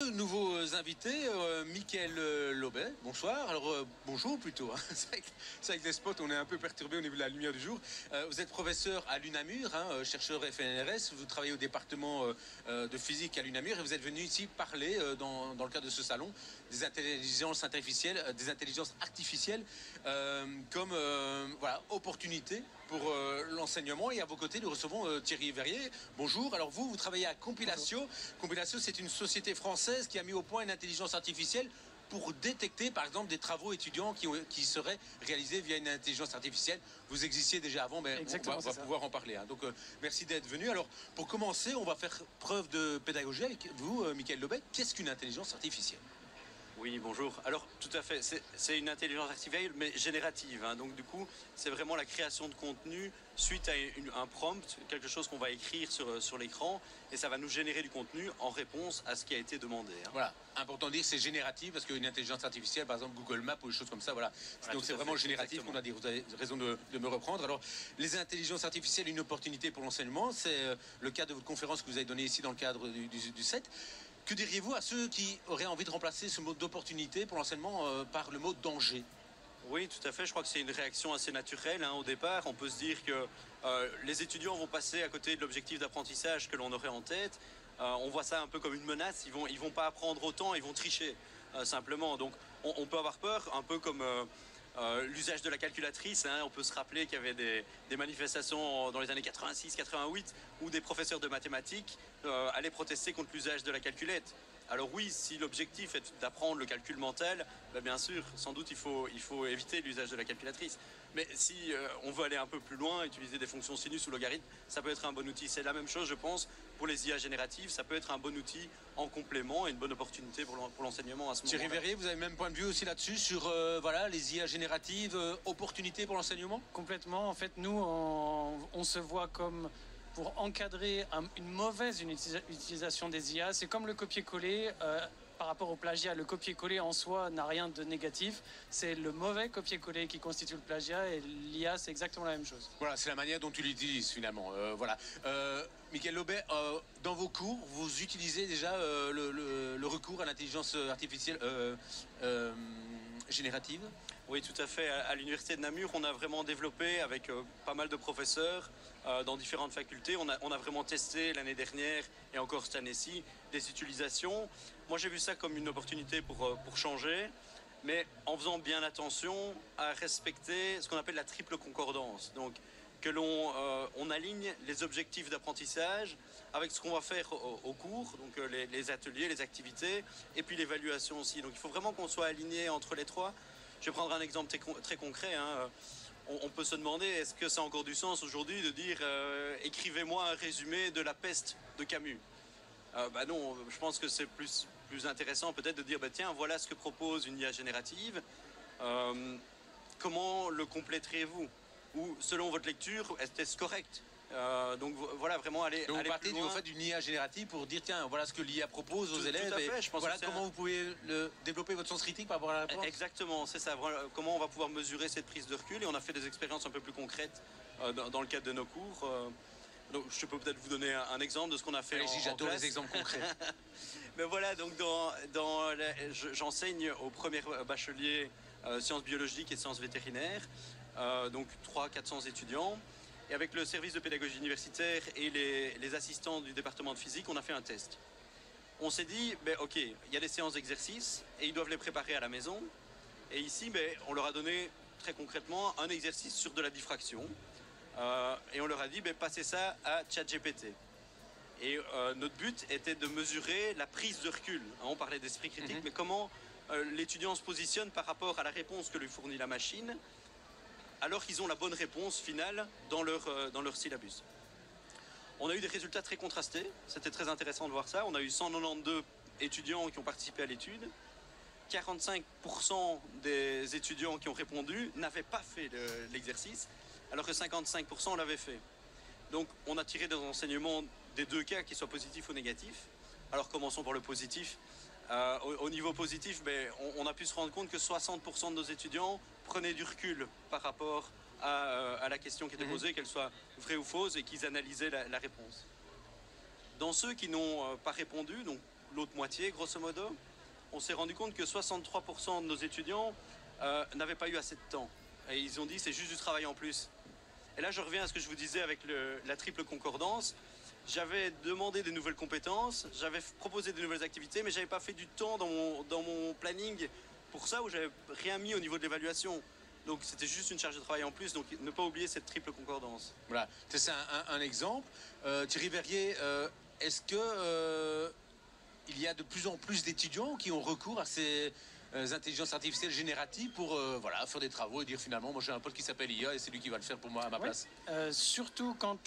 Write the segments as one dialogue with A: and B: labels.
A: Nouveaux invités, Mickaël Lobet, bonsoir. Alors bonjour plutôt, hein. C'est avec les spots, on est un peu perturbé au niveau de la lumière du jour. Vous êtes professeur à l'UNAMUR, hein, chercheur FNRS, vous travaillez au département de physique à l'UNAMUR et vous êtes venu ici parler dans le cadre de ce salon des intelligences artificielles, comme voilà, opportunité pour l'enseignement. Et à vos côtés, nous recevons Thierry Verrier. Bonjour. Alors vous travaillez à Compilatio. Bonjour. Compilatio, c'est une société française qui a mis au point une intelligence artificielle pour détecter, par exemple, des travaux étudiants qui seraient réalisés via une intelligence artificielle. Vous existiez déjà avant, mais on va pouvoir en parler. Hein. Donc, merci d'être venu. Alors, pour commencer, on va faire preuve de pédagogie avec vous, Mickaël Lobet. Qu'est-ce qu'une intelligence artificielle ?
B: Oui, bonjour. Alors, tout à fait, c'est une intelligence artificielle, mais générative. Hein. Donc, du coup, c'est vraiment la création de contenu suite à un prompt, quelque chose qu'on va écrire sur l'écran, et ça va nous générer du contenu en réponse à ce qui a été demandé. Hein.
A: Voilà, important de dire c'est génératif, parce qu'une intelligence artificielle, par exemple Google Maps ou des choses comme ça, voilà. Donc, c'est vraiment génératif qu'on a dit. Vous avez raison de me reprendre. Alors, les intelligences artificielles, une opportunité pour l'enseignement, c'est le cas de votre conférence que vous avez donnée ici dans le cadre du CET. Que diriez-vous à ceux qui auraient envie de remplacer ce mot d'opportunité pour l'enseignement par le mot danger ?
B: Oui, tout à fait. Je crois que c'est une réaction assez naturelle. Hein, au départ, on peut se dire que les étudiants vont passer à côté de l'objectif d'apprentissage que l'on aurait en tête. On voit ça un peu comme une menace. Ils vont pas apprendre autant, ils vont tricher simplement. Donc, on peut avoir peur, un peu comme l'usage de la calculatrice. Hein. On peut se rappeler qu'il y avait des manifestations dans les années 86-88 où des professeurs de mathématiques allaient protester contre l'usage de la calculette. Alors oui, si l'objectif est d'apprendre le calcul mental, ben bien sûr, sans doute il faut éviter l'usage de la calculatrice. Mais si on veut aller un peu plus loin, utiliser des fonctions sinus ou logarithmes, ça peut être un bon outil. C'est la même chose, je pense, pour les IA génératives. Ça peut être un bon outil en complément et une bonne opportunité pour l'enseignement à ce moment-là.
A: Thierry Verrier, vous avez le même point de vue aussi là-dessus, sur voilà, les IA génératives, opportunités pour l'enseignement ?
C: Complètement. En fait, nous, on se voit comme... pour encadrer une mauvaise utilisation des IA. C'est comme le copier-coller par rapport au plagiat. Le copier-coller en soi n'a rien de négatif. C'est le mauvais copier-coller qui constitue le plagiat, et l'IA, c'est exactement la même chose.
A: Voilà, c'est la manière dont tu l'utilises finalement. Voilà. Mickaël Lobet, dans vos cours, vous utilisez déjà le recours à l'intelligence artificielle générative ?
B: Oui, tout à fait. À l'université de Namur, on a vraiment développé avec pas mal de professeurs dans différentes facultés. On a vraiment testé l'année dernière et encore cette année-ci des utilisations. Moi, j'ai vu ça comme une opportunité pour changer, mais en faisant bien attention à respecter ce qu'on appelle la triple concordance. Donc, que on aligne les objectifs d'apprentissage avec ce qu'on va faire au cours, donc les ateliers, les activités, et puis l'évaluation aussi. Donc, il faut vraiment qu'on soit aligné entre les trois. Je vais prendre un exemple très concret. Hein. On peut se demander, est-ce que ça a encore du sens aujourd'hui de dire écrivez-moi un résumé de La Peste de Camus. Non, je pense que c'est plus intéressant peut-être de dire tiens, voilà ce que propose une IA générative. Comment le compléteriez-vous ? Ou selon votre lecture, est-ce correct ? Donc voilà, vraiment aller
A: donc vous
B: aller
A: partez
B: plus loin.
A: en fait d'une IA générative pour dire tiens, voilà ce que l'IA propose aux élèves.
B: Tout à fait, je pense
A: voilà
B: que
A: comment vous pouvez développer votre sens critique par rapport à la réponse.
B: Exactement, c'est ça. Comment on va pouvoir mesurer cette prise de recul, et on a fait des expériences un peu plus concrètes dans le cadre de nos cours. Donc je peux peut-être vous donner un exemple de ce qu'on a fait.
A: Allez-y, j'adore les exemples concrets.
B: Mais voilà, donc j'enseigne au premier bachelier sciences biologiques et sciences vétérinaires, donc 300-400 étudiants. Et avec le service de pédagogie universitaire et les assistants du département de physique, on a fait un test. On s'est dit, ok, il y a des séances d'exercice et ils doivent les préparer à la maison. Et ici, on leur a donné très concrètement un exercice sur de la diffraction. Et on leur a dit, passez ça à ChatGPT. Et notre but était de mesurer la prise de recul. On parlait d'esprit critique, mais comment l'étudiant se positionne par rapport à la réponse que lui fournit la machine, alors qu'ils ont la bonne réponse finale dans leur syllabus. On a eu des résultats très contrastés. C'était très intéressant de voir ça. On a eu 192 étudiants qui ont participé à l'étude. 45% des étudiants qui ont répondu n'avaient pas fait l'exercice, alors que 55% l'avaient fait. Donc, on a tiré des enseignements des deux cas, qu'ils soient positifs ou négatifs. Alors, commençons par le positif. Au niveau positif, on a pu se rendre compte que 60% de nos étudiants prenaient du recul par rapport à la question qui était posée, qu'elle soit vraie ou fausse, et qu'ils analysaient la réponse. Dans ceux qui n'ont pas répondu, donc l'autre moitié, grosso modo, on s'est rendu compte que 63% de nos étudiants n'avaient pas eu assez de temps. Et ils ont dit c'est juste du travail en plus. Et là, je reviens à ce que je vous disais avec la triple concordance. J'avais demandé des nouvelles compétences, j'avais proposé des nouvelles activités, mais je n'avais pas fait du temps dans mon planning pour ça, où j'avais rien mis au niveau de l'évaluation. Donc c'était juste une charge de travail en plus, donc ne pas oublier cette triple concordance.
A: Voilà, c'est un exemple. Thierry Verrier, est-ce que il y a de plus en plus d'étudiants qui ont recours à ces intelligences artificielles génératives pour voilà, faire des travaux et dire finalement, moi j'ai un pote qui s'appelle IA et c'est lui qui va le faire pour moi à ma place.
C: Surtout quand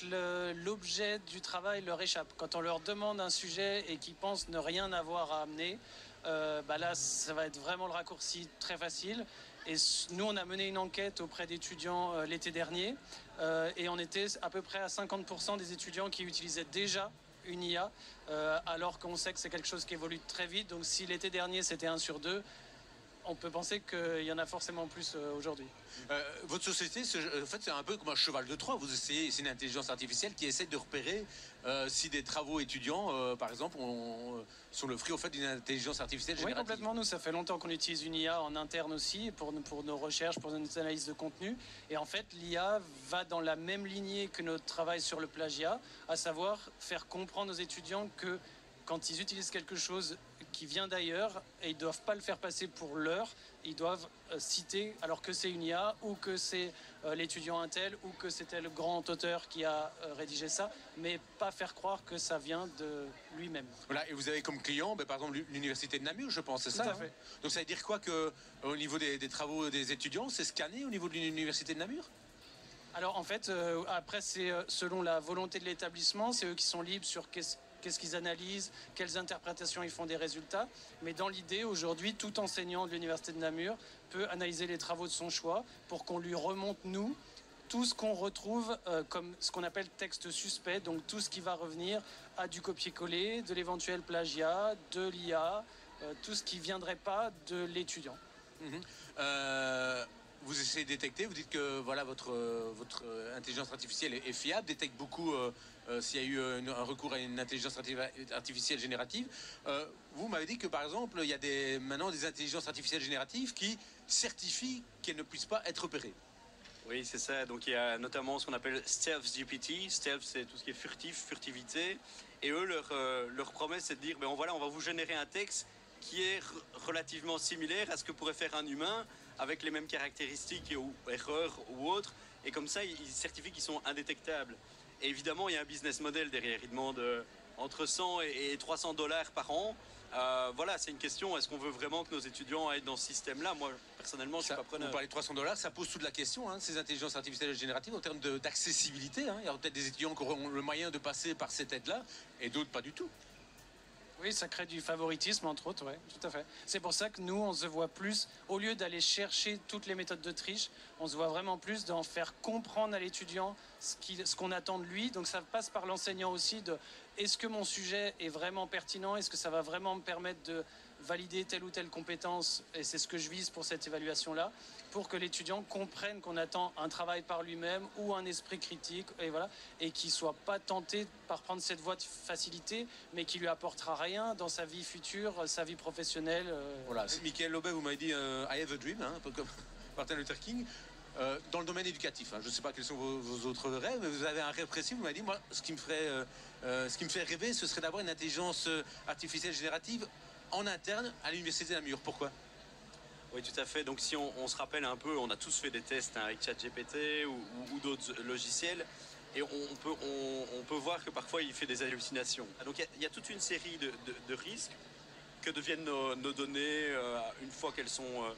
C: l'objet du travail leur échappe. Quand on leur demande un sujet et qu'ils pensent ne rien avoir à amener, là ça va être vraiment le raccourci très facile. Et nous, on a mené une enquête auprès d'étudiants l'été dernier et on était à peu près à 50% des étudiants qui utilisaient déjà une IA, alors qu'on sait que c'est quelque chose qui évolue très vite. Donc si l'été dernier c'était 1 sur 2, on peut penser qu'il y en a forcément plus aujourd'hui.
A: Votre société, en fait, c'est un peu comme un cheval de Troie. Vous essayez, c'est une intelligence artificielle qui essaie de repérer si des travaux étudiants, par exemple, sont le fruit au fait d'une intelligence artificielle générative.
C: Oui, complètement. Nous, ça fait longtemps qu'on utilise une IA en interne aussi pour nos recherches, pour nos analyses de contenu. Et en fait, l'IA va dans la même lignée que notre travail sur le plagiat, à savoir faire comprendre aux étudiants que quand ils utilisent quelque chose qui vient d'ailleurs, et ils ne doivent pas le faire passer pour leur, ils doivent citer alors que c'est une IA ou que c'est l'étudiant un tel ou que c'était le grand auteur qui a rédigé ça, mais pas faire croire que ça vient de lui-même.
A: Voilà, et vous avez comme client, par exemple, l'université de Namur, je pense, c'est ça?
C: Tout à fait.
A: Donc ça veut dire quoi que au niveau des travaux des étudiants, c'est scanné au niveau de l'université de Namur?
C: Alors en fait, après c'est selon la volonté de l'établissement, c'est eux qui sont libres sur qu'est-ce qu'ils analysent, quelles interprétations ils font des résultats. Mais dans l'idée, aujourd'hui, tout enseignant de l'université de Namur peut analyser les travaux de son choix pour qu'on lui remonte, nous, tout ce qu'on retrouve comme ce qu'on appelle texte suspect, donc tout ce qui va revenir à du copier-coller, de l'éventuel plagiat, de l'IA, tout ce qui ne viendrait pas de l'étudiant.
A: Vous essayez de détecter, vous dites que voilà, votre intelligence artificielle est fiable, détecte beaucoup s'il y a eu un recours à une intelligence artificielle générative. Vous m'avez dit que par exemple, il y a maintenant des intelligences artificielles génératives qui certifient qu'elles ne puissent pas être repérées.
B: Oui, c'est ça. Donc il y a notamment ce qu'on appelle Stealth GPT. Stealth, c'est tout ce qui est furtivité. Et eux, leur promesse, c'est de dire, voilà, on va vous générer un texte qui est relativement similaire à ce que pourrait faire un humain, avec les mêmes caractéristiques ou erreurs ou autres. Et comme ça, ils certifient qu'ils sont indétectables. Et évidemment, il y a un business model derrière. Ils demandent entre 100 et 300 dollars par an. Voilà, c'est une question. Est-ce qu'on veut vraiment que nos étudiants aillent dans ce système-là? Moi, personnellement, je ne suis pas preneur.
A: Vous parlez de 300 dollars, ça pose toute la question, ces intelligences artificielles génératives, en termes d'accessibilité. Il y aura peut-être des étudiants qui auront le moyen de passer par cette aide-là, et d'autres pas du tout.
C: Oui, ça crée du favoritisme, entre autres, oui, tout à fait. C'est pour ça que nous, on se voit plus, au lieu d'aller chercher toutes les méthodes de triche, on se voit vraiment plus d'en faire comprendre à l'étudiant ce qu'on attend de lui. Donc ça passe par l'enseignant aussi de est-ce que mon sujet est vraiment pertinent? Est-ce que ça va vraiment me permettre de valider telle ou telle compétence? Et c'est ce que je vise pour cette évaluation-là, pour que l'étudiant comprenne qu'on attend un travail par lui-même ou un esprit critique, et voilà, et qu'il ne soit pas tenté par prendre cette voie de facilité, mais qui lui apportera rien dans sa vie future, sa vie professionnelle.
A: Voilà, Michael Lobet, vous m'avez dit I have a dream, un peu comme Martin Luther King. Dans le domaine éducatif, je ne sais pas quels sont vos autres rêves, mais vous avez un rêve précis. Vous m'avez dit, moi, ce qui me fait rêver, ce serait d'avoir une intelligence artificielle générative en interne à l'université de Namur. Pourquoi?
B: Oui, tout à fait. Donc si on se rappelle un peu, on a tous fait des tests avec ChatGPT ou d'autres logiciels, et on peut voir que parfois il fait des hallucinations. Donc il y a toute une série de risques que deviennent nos données une fois qu'elles sont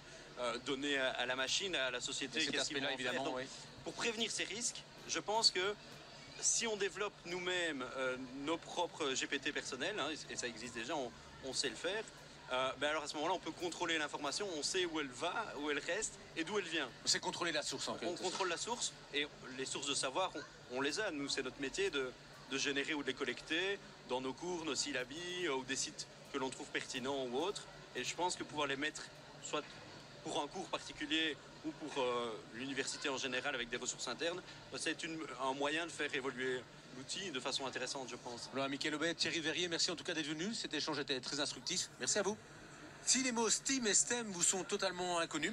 B: données à la machine, à la société.
A: Cet aspect-là, évidemment,
B: donc,
A: oui.
B: Pour prévenir ces risques, je pense que si on développe nous-mêmes nos propres GPT personnels, et ça existe déjà, on sait le faire, alors à ce moment-là, on peut contrôler l'information, on sait où elle va, où elle reste et d'où elle vient.
A: C'est contrôler la source, en fait.
B: On contrôle la source, et les sources de savoir, on les a. Nous, c'est notre métier de générer ou de les collecter dans nos cours, nos syllabis, ou des sites que l'on trouve pertinents ou autres. Et je pense que pouvoir les mettre, soit pour un cours particulier ou pour l'université en général avec des ressources internes, c'est un moyen de faire évoluer l'outil de façon intéressante, je pense.
A: Voilà, Mickaël Aubet, Thierry Verrier, merci en tout cas d'être venu. Cet échange était très instructif. Merci à vous. Si les mots STEAM et STEM vous sont totalement inconnus,